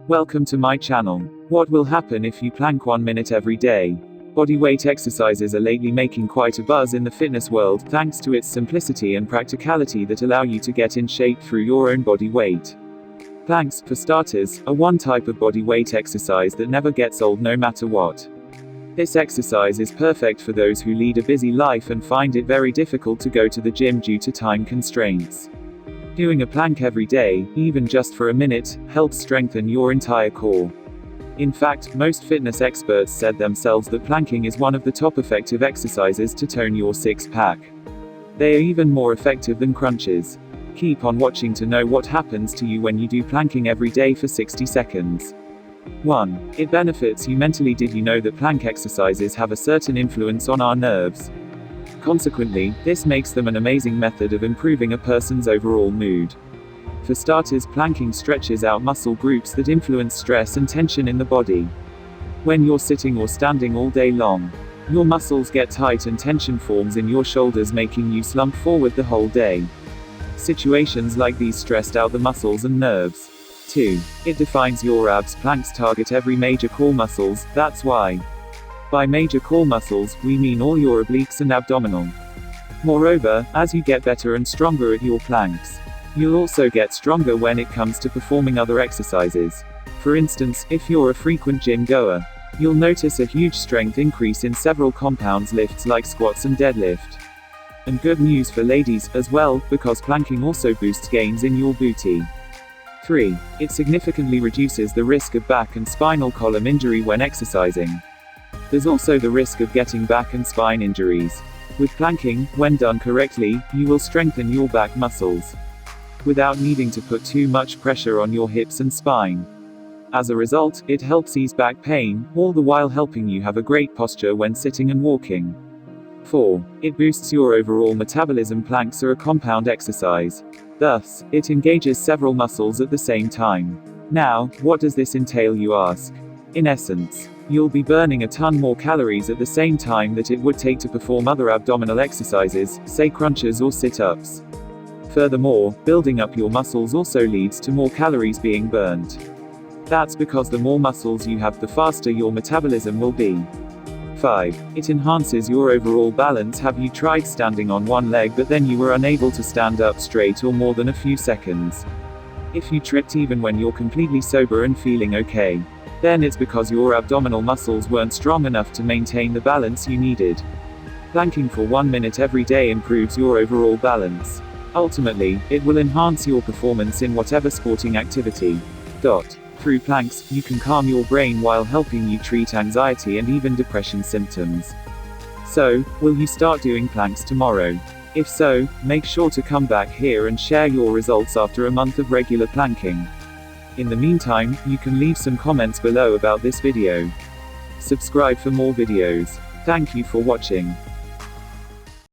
Welcome to my channel. What will happen if you plank 1 minute every day? Bodyweight exercises are lately making quite a buzz in the fitness world, thanks to its simplicity and practicality that allow you to get in shape through your own body weight. Planks, for starters, are one type of body weight exercise that never gets old no matter what. This exercise is perfect for those who lead a busy life and find it very difficult to go to the gym due to time constraints. Doing a plank every day, even just for a minute, helps strengthen your entire core. In fact, most fitness experts said themselves that planking is one of the top effective exercises to tone your six-pack. They are even more effective than crunches. Keep on watching to know what happens to you when you do planking every day for 60 seconds. 1. It benefits you mentally. Did you know that plank exercises have a certain influence on our nerves? Consequently, this makes them an amazing method of improving a person's overall mood. For starters, planking stretches out muscle groups that influence stress and tension in the body. When you're sitting or standing all day long, your muscles get tight and tension forms in your shoulders, making you slump forward the whole day. Situations like these stressed out the muscles and nerves. 2. It defines your abs. Planks target every major core muscles, that's why. By major core muscles, we mean all your obliques and abdominal. Moreover, as you get better and stronger at your planks, you'll also get stronger when it comes to performing other exercises. For instance, if you're a frequent gym goer, you'll notice a huge strength increase in several compounds lifts like squats and deadlift. And good news for ladies, as well, because planking also boosts gains in your booty. 3. It significantly reduces the risk of back and spinal column injury when exercising. There's also the risk of getting back and spine injuries. With planking, when done correctly, you will strengthen your back muscles without needing to put too much pressure on your hips and spine. As a result, it helps ease back pain, all the while helping you have a great posture when sitting and walking. 4. It boosts your overall metabolism. Planks are a compound exercise. Thus, it engages several muscles at the same time. Now, what does this entail, you ask? In essence, you'll be burning a ton more calories at the same time that it would take to perform other abdominal exercises, say crunches or sit-ups. Furthermore, building up your muscles also leads to more calories being burned. That's because the more muscles you have, the faster your metabolism will be. 5. It enhances your overall balance. Have you tried standing on one leg but then you were unable to stand up straight or more than a few seconds? If you tripped even when you're completely sober and feeling okay, then it's because your abdominal muscles weren't strong enough to maintain the balance you needed. Planking for 1 minute every day improves your overall balance. Ultimately, it will enhance your performance in whatever sporting activity. Through planks, you can calm your brain while helping you treat anxiety and even depression symptoms. So, will you start doing planks tomorrow? If so, make sure to come back here and share your results after a month of regular planking. In the meantime, you can leave some comments below about this video. Subscribe for more videos. Thank you for watching.